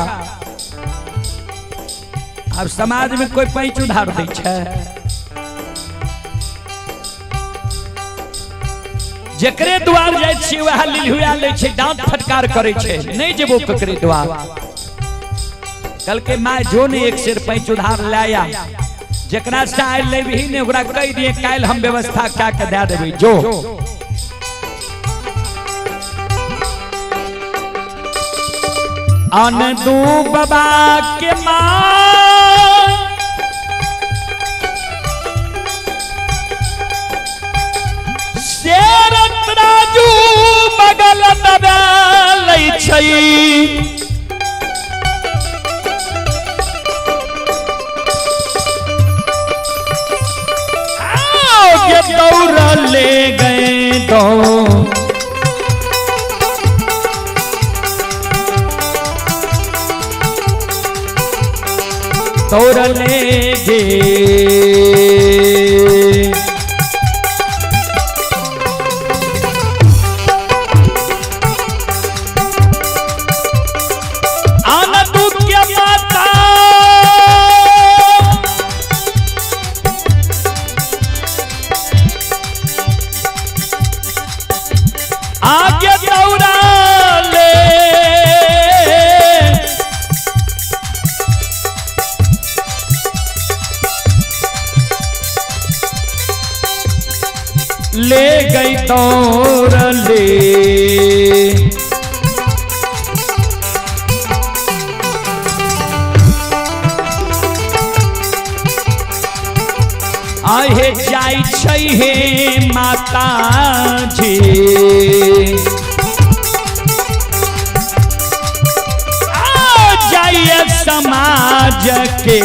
अब समाज में कोई पैच उधार दे छे। जकरे द्वार जाय छी वह लिलहुआ ले छे, डांट फटकार करे छे, नहीं जेबो ककरे द्वार। कल के माय जो ने एक सिर पैच उधार लाया, जकरा से आयल ले भी ने ओकरा कह दिए काल हम व्यवस्था क्या के दे देबे जो। अनदू बाबा के मां शेर तराजू बगल दबा लै छै। दौड़ ले गए तो दौड़ ले गए आगे दौड़ा ले गई दौड़ ले आहे जाई छै हे माता जी आ जाइए समाज के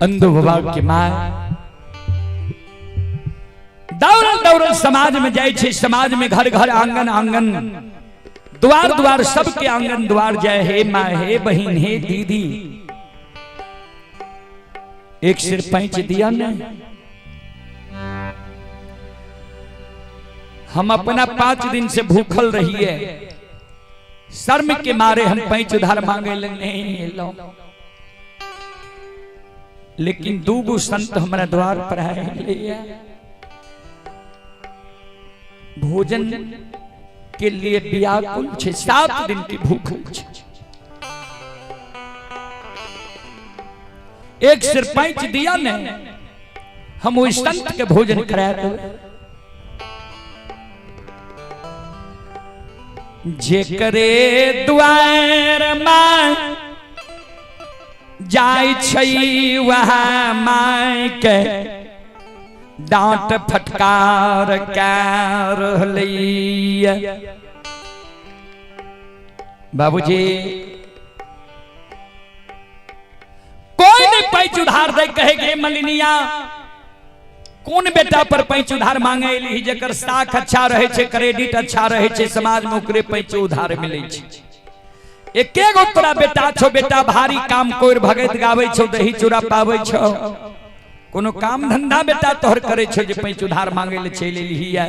अंधो विभाग के माय दौड़ल दौड़ल समाज में जाए छे। समाज में घर घर आंगन आंगन द्वार द्वार सबके आंगन द्वार जाए हे माँ हे बहन हे दीदी। एक सिर पैंच दिया न हम अपना 5 दिन से भूखल रही है शर्म के मारे हम पैंच उधार मांगे नहीं लो। लेकिन 2 संत हमारा द्वार पर आए भोजन के लिए व्याकुल छे 7 दिन की भूख छे। एक सिर पैंच दिया ने हम वो संत के भोजन कराया जे करे द्वार मां जाय छै वह माय के डांट फटकार कर लिया। बाबूजी कोई नहीं पैंच उधार दे कहे मलिनिया कौन बेटा पर पैंच उधार मांगे ली जकर साख अच्छा रहे छे क्रेडिट अच्छा रहे छे समाज में ओकरे पैंच उधार मिले छे। एके गो तोरा बेटा छो बेटा भारी काम कोई भगत गावे छो दही चूड़ा पावे छो कोनो काम धंधा बेटा तोहर करे छो जे पैंच उधार मांगे ले चले ली है।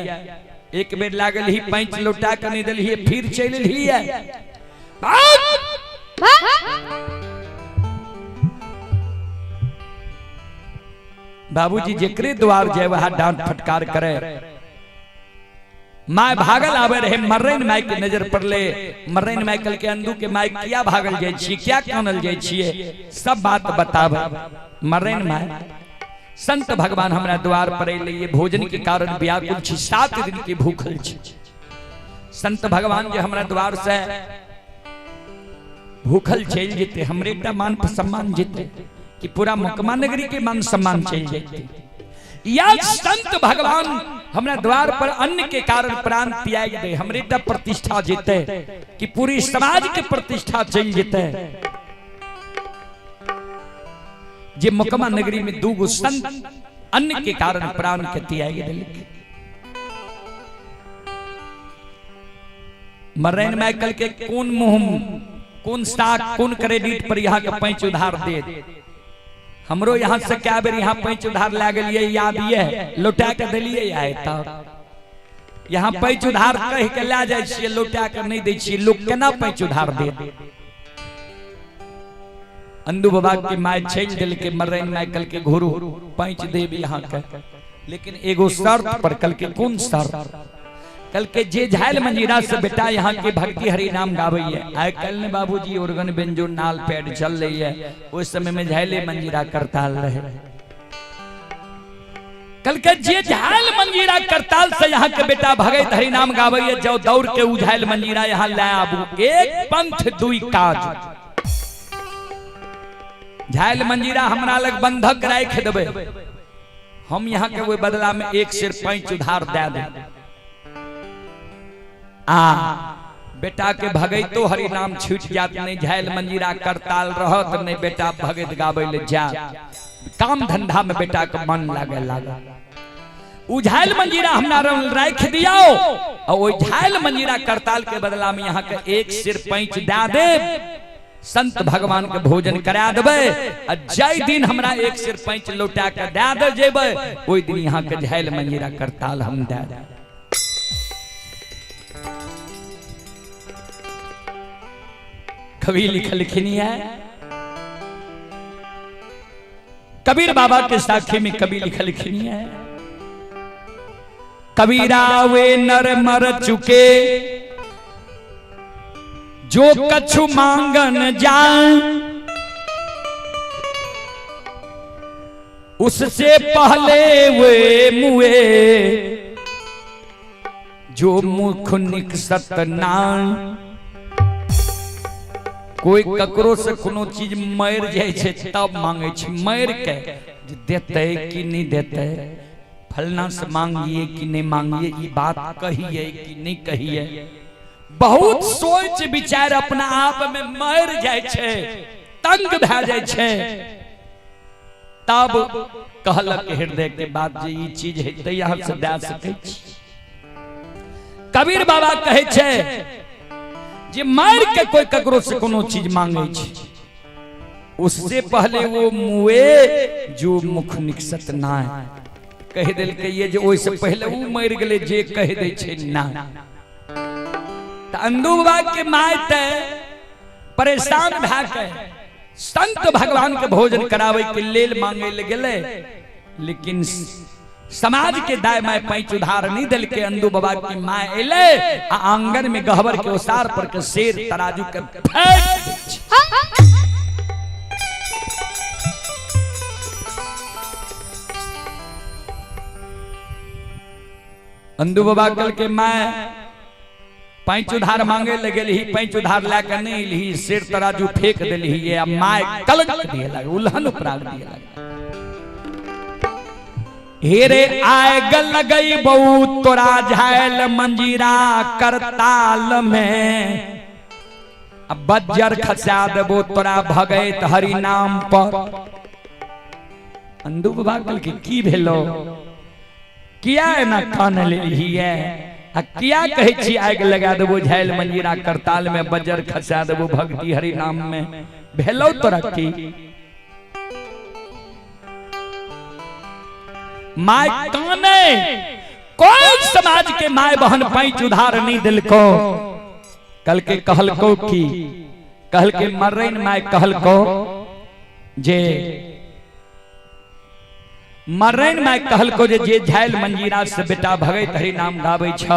एक बेर लागल ही पैंच लौटा के नहीं दली फिर चले ली है। बाबूजी जेकरे द्वार जाए वहां डांट फटकार करे माय भागल आवे रहे मर्रैन माय के नजर पड़ले मर्रैन माय कल के अंदू के माय किया भागल जाय छी क्या कानल जाय छिए सब बात बतावे। मर्रैन माय संत भगवान हमरा द्वार पर अइले ये भोजन के कारण व्याकुल छी 7 दिन की भूखल छी। संत भगवान जे हमरा द्वार से भूखल चल जेते हमरे का मान सम्मान जेते कि पूरा मुकमा नगरी के मान सम्मान चल जेते। या संत भगवान हमरा द्वार पर अन्न के कारण प्राण त्याग दे हमरे ता प्रतिष्ठा जेते कि पूरी समाज के प्रतिष्ठा चल जेते। जे मुकमा नगरी में 2 संत अन्न के कारण प्राण के त्याग दे। मर्रैन माइकल के कौन मुंह कौन स्टाक कौन क्रेडिट पर यहाँ के पैंच उधार दे हमरो यहाँ से क्या बेर यहाँ पैंच उधार ला गलिए याद ये लौटा के दिलिए आए तब यहाँ पैंच उधार कह के ला जाय छिए लौटा के नहीं दै छिए लोग केना पैंच उधार दे। अंदू बाबा की माय छेल दिल के मर्रैन माइकल के घोरू पैंच देब यहाँ के लेकिन एगो शर्त पर कल के कौन शर्त कल के जे झायल मंजीरा से बेटा यहाँ के भक्ति हरि नाम गावे है आय कल ने बाबूजी ऑर्गन बेंजो नाल पैड चल रही है उस समय में झायले मंजीरा करताल रहे। कल के जे झायल मंजीरा करताल से यहाँ के बेटा भगत हरि नाम गावे है जो दौड़ के उझायल मंजीरा यहाँ ले आबू एक पंथ दुई काज झायल मंजीरा हमरा लग बंधक राख देबे, हम यहाँ के वो बदला में 1 सिर 5 उधार दे दे। बेटा के भगैतो हरि नाम छूट जात, नहीं झायल मंजीरा करताल रहत, नहीं बेटा भगत गावे ले जा, काम धंधा में बेटा के मन लागे लागा। उ झायल मंजीरा हमरा राख दियो और वो झायल मंजीरा करताल के बदला में यहाँ के 1 सिर 5 दे दे, संत भगवान के भोजन करा देबे। जय दिन हमरा 1 सिर 5 लौटा के दे दे जेबे, ओई दिन यहाँ के झायल मंजीरा करताल हम दे दे। कवि लिखलखिन है, कबीर बाबा के साखी में कवि लिखलखिन है, कबीरा वे नर मर चुके जो कछु मांगन जाए, उससे पहले वे मुए जो मुख निकसत नाय। कोई ककरो से कोनो चीज मर जाए छे तब मांगे छे, मर के देते कि नहीं देते, फलना से मांगिए कि नहीं मांगिए, ये बात कहिए कि नहीं कहिए, बहुत सोच विचार अपना आप में मर जाए छे, तंग भे जाए छे, तब कहलक हृदय के बात जे ई चीज है त यहाँ से दे सके छी। कबीर बाबा कहे छे जे मार के कोई ककरो से कोनो चीज मांगे छे, उससे पहले वो मुए जो मुख निकसत ना कह दिल के, ये जो ओइसे पहले वो मर गेले जे कह दे छे ना। त अंदू बाबा के मायत परेशान भे के संत भगवान के भोजन करावे के लेल मांगे ले गेले, लेकिन समाज के दाय माय 5 उधार नहीं दिल के। अंदू बाबा की माय एले आंगन में गहबर के ओसार पर के शेर तराजू के फेंक। अंदू बाबा कल के माय 5 उधार मांगे लगे ही, 5 उधार लाके नहीं ली, शेर तराजू फेंक दिली, ये माय कलंक दिए लगे, उल्हन उपराग दिए लगे। हेरे आए गल गई बहु तोरा झायल मंजीरा करताल में, अब बज्जर खसा देबो तोरा भगैत हरि नाम पर। अंदू बाबा कल के की भेलो, किया ना कान लेली है, किया कहे छी आग लगा देबो झायल मंजीरा करताल में, बज्जर खसा देबो भक्ति हरि नाम में, भेलो तोरा की। माय काने कोई समाज के माय बहन 5 उधार नहीं दिल को, कल के कहल को की, कहल के मर्रैन माय कहल को जे मर्रैन माय कहल को जे झायल मंजीरा से बेटा भगत हरि नाम गावे छ,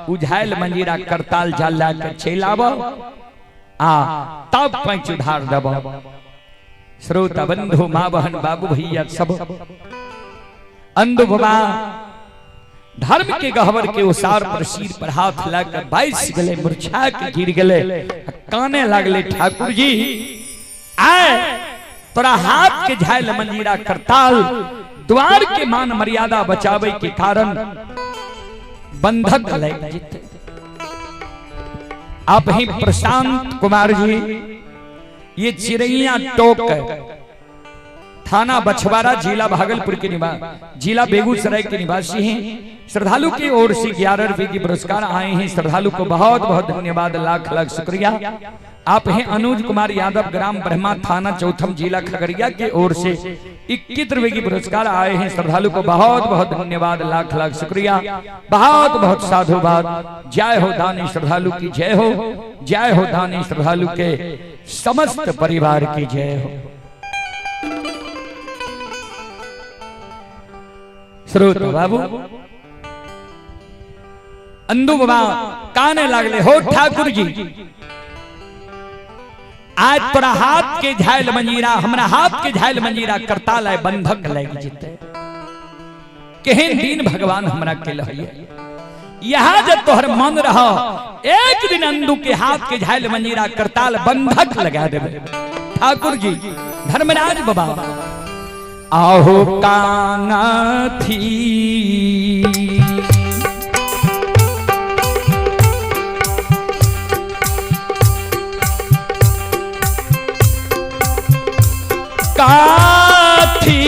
उ झायल मंजीरा करताल जाला के चल आबो आ तब 5 उधार देबो। श्रोता बंधु मां बहन बाबू भैया सब अंधु बाबा धर्म के गहवर के ओसार पर सिर पर हाथ लाकर 22 गले मूर्छा के गिर गले, काने लागले ठाकुर जी आए तोरा हाथ के झायल मंजीरा करताल द्वार के मान मर्यादा बचावे के कारण बंधक लग जीते। आप ही प्रशांत कुमार जी, ये चिरैया टोक थाना बछवाड़ा जिला भागलपुर के जिला बेगूसराय के निवासी हैं। श्रद्धालु की ओर से 11 रुपए की पुरस्कार आए हैं। श्रद्धालु को बहुत बहुत धन्यवाद, लाख लाख शुक्रिया। आप हैं अनुज कुमार यादव, ग्राम ब्रह्मा, थाना चौथम, जिला खगड़िया की ओर से 21 रुपए की पुरस्कार आए हैं। श्रद्धालु को बहुत बहुत धन्यवाद, लाख लाख शुक्रिया, बहुत बहुत साधुवाद। जय हो दानी श्रद्धालु की जय हो, जय हो दानी श्रद्धालु के समस्त परिवार की जय हो। श्रोत बाबू अंदू बाबा काने लागले, हो ठाकुर जी आज तोरा हाथ के झायल मंजीरा, हमरा हाथ के झायल मंजीरा करताल है बंधक लग जीते। केहन दिन भगवान हमरा के लहिए, यहाँ जब तोहर मन रहा एक दिन अंदू के हाथ के झायल मंजीरा करताल बंधक लगा देबे। ठाकुर जी धर्मराज बाबा आहो कांगा थी काथी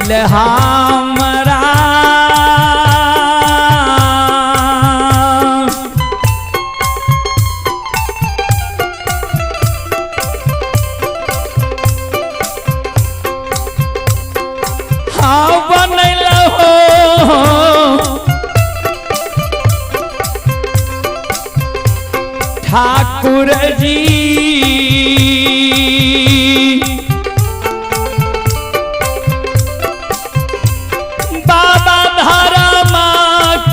ले हमरा हाँ बनल हो ठाकुर जी बाबा धर्मा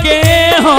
के हो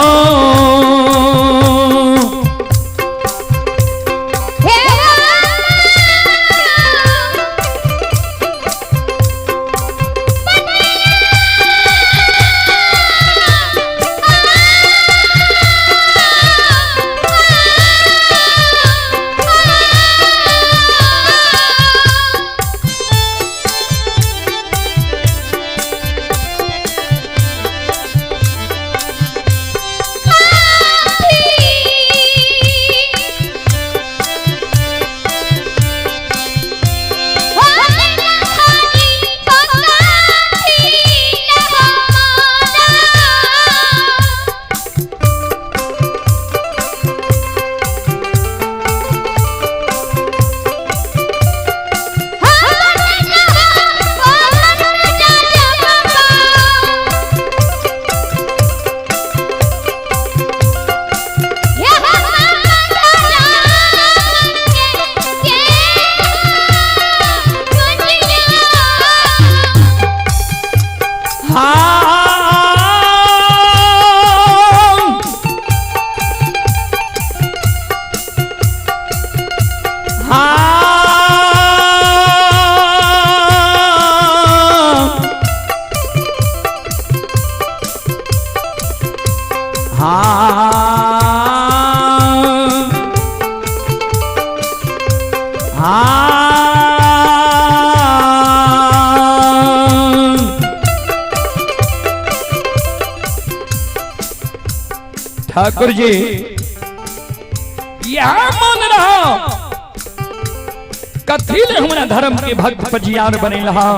ठाकुर जी यहाँ मन रहा कथी ले हमारा धर्म के भक्त पजियार बने रहा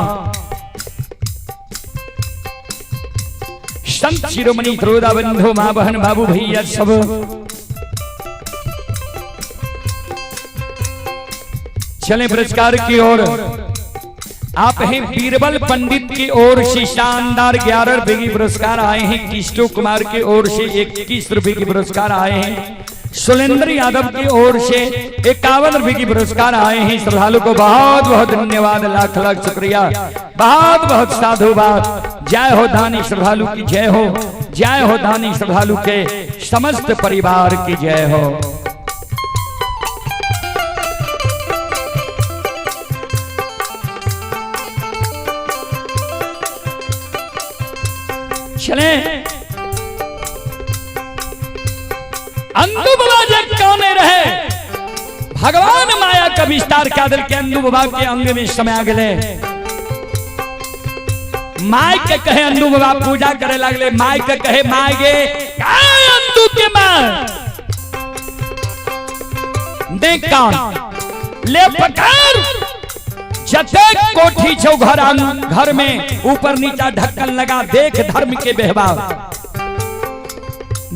संत शिरोमणि त्रोदा बंधु माँ बहन बाबू भैया सब चले पुरस्कार की ओर। आप हैं बीरबल पंडित की ओर से शानदार 11 रुपए की पुरस्कार आए हैं। किशोर कुमार की ओर से 21 रुपए की पुरस्कार आए हैं। सुलेंद्र यादव की ओर से 51 रुपए की पुरस्कार आए हैं। श्रद्धालु को बहुत बहुत धन्यवाद, लाख लाख शुक्रिया, बहुत बहुत साधुवाद। जय हो दानी श्रद्धालु की जय हो, जय हो दानी श्रद्धालु के समस्त परिवार की जय हो। चले अंधु बाबा जब कौने रहे भगवान माया का विस्तार क्या दिल के अंधु बाबा के अंग में समय आ गए। माय के कहे अंधु बाबा पूजा करे लगले। माय के कहे माय गे अंधु के मां देख कौन ले पकार जते कोठी छो घर में ऊपर नीचा ढक्कन लगा देख धर्म के बहबाव।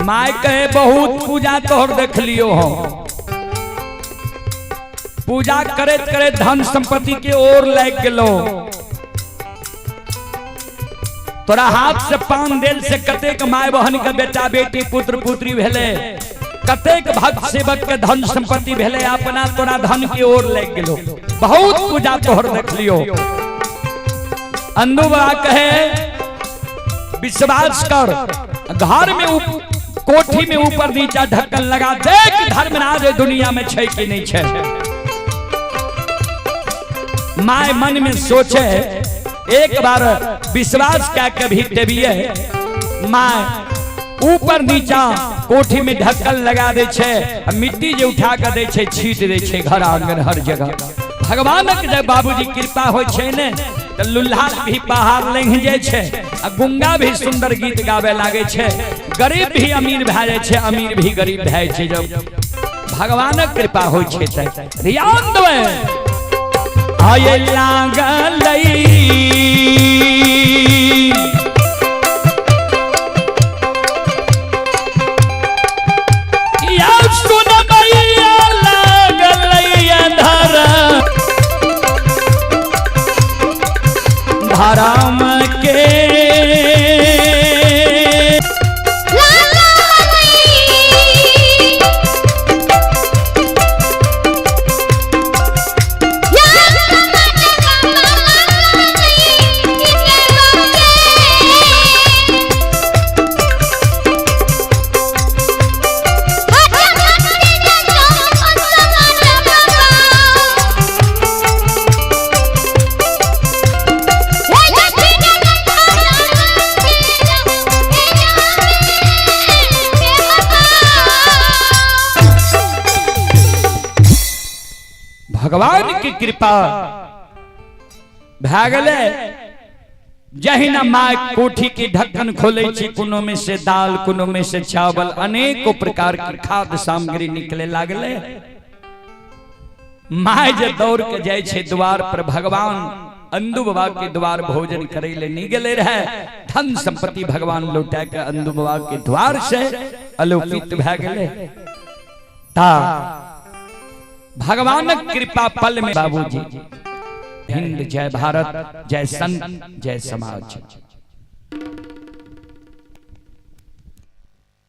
माय कहे बहुत पूजा तोहर देख लियो हो। पूजा करे करे धन संपत्ति के ओर लग गेलो। तोरा हाथ से पान देल से कतेक माय बहन के बेटा बेटी पुत्र पुत्री भेले, कतेक भक्त सेवक के धन संपत्ति भेले, अपना तोरा धन की ओर लग गेलो। बहुत पूजा तोहर देख लियो। अंधु बाबा कहे विश्वास कर, घर में कोठी में ऊपर नीचा ढक्कन लगा देख धर्मराज दुनिया में छै कि नहीं छै। माय मन में सोचे एक बार विश्वास क्या कभी देविए माँ ऊपर नीचा कोठी में ढक्कन लगा दे छे, मिट्टी जे उठा के दे छे, छीट दे छे घर आंगन हर जगह। भगवान के जब बाबूजी कृपा हो छे ने तो लुल्हा भी बाहर लंघ जाए छे, गुंगा भी सुंदर गीत गावे लागे छे, गरीब भी अमीर भए जाए छे, अमीर भी गरीब भए छे। जब भगवान कृपा हो छे त ध्यान देवे आये लागलई या सुन मैया लागलई अंधार धर्म के भगवान की कृपा भए गेलै। जहिना माय कोठी के ढक्कन खोले छी, कोनो में से दाल, कोनो में से चावल, अनेकों प्रकार की खाद्य सामग्री निकले लागले। माय जे दौड़ के जाय छे द्वार पर, भगवान अंदु बाबा के द्वार भोजन करे ले नहीं गेले रहे। धन संपत्ति भगवान लौटा के अंदु बाबा के द्वार से अलौकित भए गेले। ता भगवान कृपा पल में बाबूजी, हिंद जय भारत, जय संत, जय समाज।